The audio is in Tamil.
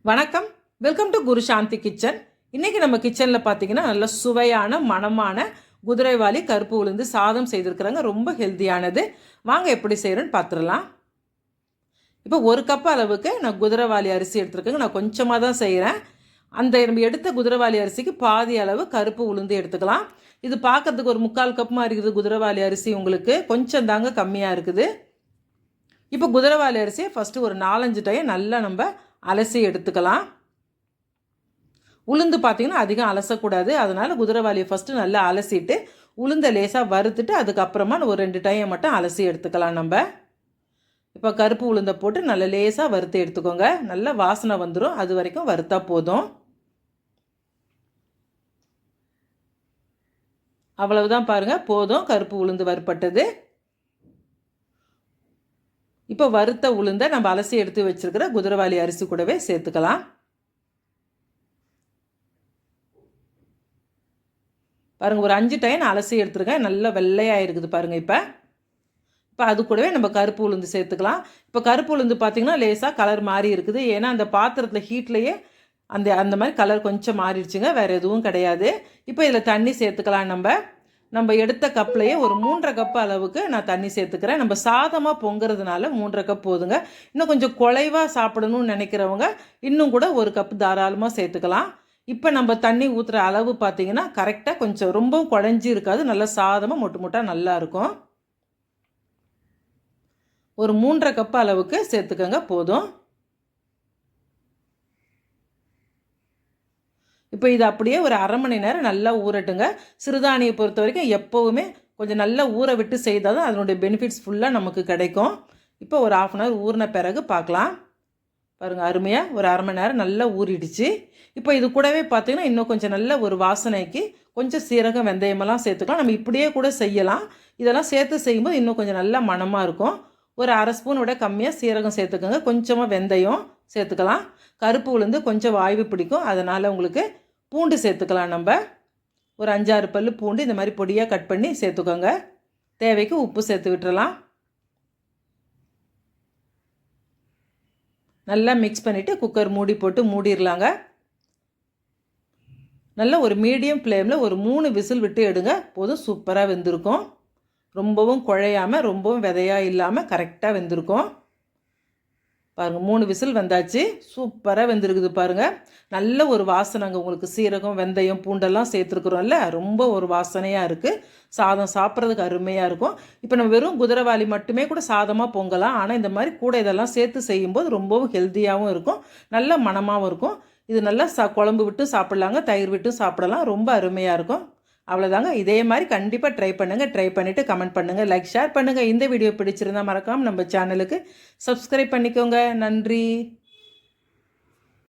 வணக்கம். Welcome to Guru Shanthi kitchen. இன்றைக்கி நம்ம கிச்சனில் பார்த்தீங்கன்னா நல்ல சுவையான மணமான குதிரைவாலி கருப்பு உளுந்து சாதம் செய்திருக்கிறாங்க. ரொம்ப ஹெல்த்தியானது. வாங்க எப்படி செய்கிறேன்னு பார்த்துடலாம். இப்போ ஒரு கப் அளவுக்கு நான் குதிரைவாலி அரிசி எடுத்துருக்கேங்க. நான் கொஞ்சமாக தான் செய்கிறேன். அந்த நம்ம எடுத்த குதிரைவாலி அரிசிக்கு பாதி அளவு கருப்பு உளுந்து எடுத்துக்கலாம். இது பார்க்குறதுக்கு ஒரு 3/4 கப் மாதிரி இருக்குது. குதிரைவாலி அரிசி உங்களுக்கு கொஞ்சம் தாங்க கம்மியாக இருக்குது. இப்போ குதிரைவாலி அரிசியை ஃபஸ்ட்டு ஒரு 4-5 டைம் நல்லா நம்ம அலசி எடுத்துக்கலாம். உளுந்து பார்த்திங்கன்னா அதிகம் அலசக்கூடாது. அதனால் குதிரைவாலியை ஃபஸ்ட்டு நல்லா அலசிட்டு உளுந்தை லேசாக வறுத்துட்டு அதுக்கப்புறமா ஒரு 2 டைம் மட்டும் அலசி எடுத்துக்கலாம். நம்ம இப்போ கருப்பு உளுந்தை போட்டு நல்லா லேசாக வறுத்து எடுத்துக்கோங்க. நல்ல வாசனை வந்துடும். அது வரைக்கும் வறுத்தா போதும். அவ்வளவுதான் பாருங்கள், போதும். கருப்பு உளுந்து வறுப்பட்டது. இப்போ வறுத்த உளுந்தை நம்ம அலசி எடுத்து வச்சுருக்கிற குதிரைவாலி அரிசி கூடவே சேர்த்துக்கலாம். பாருங்கள், ஒரு 5 டைம் அலசி எடுத்துருக்கேன். நல்லா வெள்ளையாக இருக்குது பாருங்கள். இப்போ அது கூடவே நம்ம கருப்பு உளுந்து சேர்த்துக்கலாம். இப்போ கருப்பு உளுந்து பார்த்திங்கன்னா லேசாக கலர் மாறி இருக்குது. ஏன்னா அந்த பாத்திரத்தில் ஹீட்லேயே அந்த மாதிரி கலர் கொஞ்சம் மாறிடுச்சுங்க. வேறு எதுவும் கிடையாது. இப்போ இதில் தண்ணி சேர்த்துக்கலாம். நம்ம எடுத்த கப்லேயே ஒரு 3.5 கப் அளவுக்கு நான் தண்ணி சேர்த்துக்கிறேன். நம்ம சாதமாக பொங்குறதுனால 3.5 கப் போதுங்க. இன்னும் கொஞ்சம் குலைவாக சாப்பிடணும்னு நினைக்கிறவங்க இன்னும் கூட 1 கப் தாராளமாக சேர்த்துக்கலாம். இப்போ நம்ம தண்ணி ஊற்றுற அளவு பார்த்திங்கன்னா கரெக்டாக, கொஞ்சம் ரொம்பவும் குழஞ்சி இருக்காது. நல்லா சாதமாக மொட்டு மொட்டாக நல்லாயிருக்கும். ஒரு 3.5 கப் அளவுக்கு சேர்த்துக்கோங்க, போதும். இப்போ இது அப்படியே ஒரு 1/2 மணி நேரம் நல்லா ஊறட்டுங்க. சிறுதானியை பொறுத்த வரைக்கும் எப்போவுமே கொஞ்சம் நல்லா ஊற விட்டு செய்தால் தான் அதனுடைய பெனிஃபிட்ஸ் ஃபுல்லாக நமக்கு கிடைக்கும். இப்போ ஒரு 1/2 அன் ஹவர் ஊறின பிறகு பார்க்கலாம். பாருங்கள், அருமையாக ஒரு 1/2 மணி நேரம் நல்லா ஊறிடுச்சு. இப்போ இது கூடவே பார்த்திங்கன்னா இன்னும் கொஞ்சம் நல்ல ஒரு வாசனைக்கு கொஞ்சம் சீரகம், வெந்தயமெல்லாம் சேர்த்துக்கலாம். நம்ம இப்படியே கூட செய்யலாம். இதெல்லாம் சேர்த்து செய்யும்போது இன்னும் கொஞ்சம் நல்ல மணமாக இருக்கும். ஒரு 1/2 ஸ்பூன் விட கம்மியாக சீரகம் சேர்த்துக்கோங்க. கொஞ்சமாக வெந்தயம் சேர்த்துக்கலாம். கருப்பு உளுந்து கொஞ்சம் வாய்வு பிடிக்கும். அதனால் உங்களுக்கு பூண்டு சேர்த்துக்கலாம். நம்ம ஒரு 5-6 பல் பூண்டு இந்த மாதிரி பொடியாக கட் பண்ணி சேர்த்துக்கோங்க. தேவைக்கு உப்பு சேர்த்து விட்டுறலாம். நல்லா மிக்ஸ் பண்ணிவிட்டு குக்கர் மூடி போட்டு மூடிடலாங்க. நல்லா ஒரு மீடியம் ஃப்ளேமில் ஒரு 3 விசில் விட்டு எடுங்க, போதும். சூப்பராக வெந்திருக்கும். ரொம்பவும் குழையாமல் ரொம்பவும் விதையாக இல்லாமல் கரெக்டாக வெந்திருக்கும். பாருங்கள், 3 விசில் வந்தாச்சு. சூப்பராக வெந்திருக்குது பாருங்கள். நல்ல ஒரு வாசனைங்க. உங்களுக்கு சீரகம், வெந்தயம், பூண்டெல்லாம் சேர்த்துருக்குறோம்ல, ரொம்ப ஒரு வாசனையாக இருக்குது. சாதம் சாப்பிட்றதுக்கு அருமையாக இருக்கும். இப்போ நம்ம வெறும் குதிரைவாலி மட்டுமே கூட சாதமாக பொங்கலாம். ஆனால் இந்த மாதிரி கூட இதெல்லாம் சேர்த்து செய்யும்போது ரொம்பவும் ஹெல்த்தியாகவும் இருக்கும், நல்ல மணமாகவும் இருக்கும். இது நல்லா குழம்பு விட்டு சாப்பிட்லாங்க, தயிர் விட்டு சாப்பிடலாம். ரொம்ப அருமையாக இருக்கும். அவ்வளோதாங்க. இதே மாதிரி கண்டிப்பாக ட்ரை பண்ணுங்கள். ட்ரை பண்ணிவிட்டு கமெண்ட் பண்ணுங்கள், லைக், ஷேர் பண்ணுங்கள். இந்த வீடியோ பிடிச்சிருந்தால் மறக்காமல் நம்ம சேனலுக்கு சப்ஸ்கிரைப் பண்ணிக்கோங்க. நன்றி.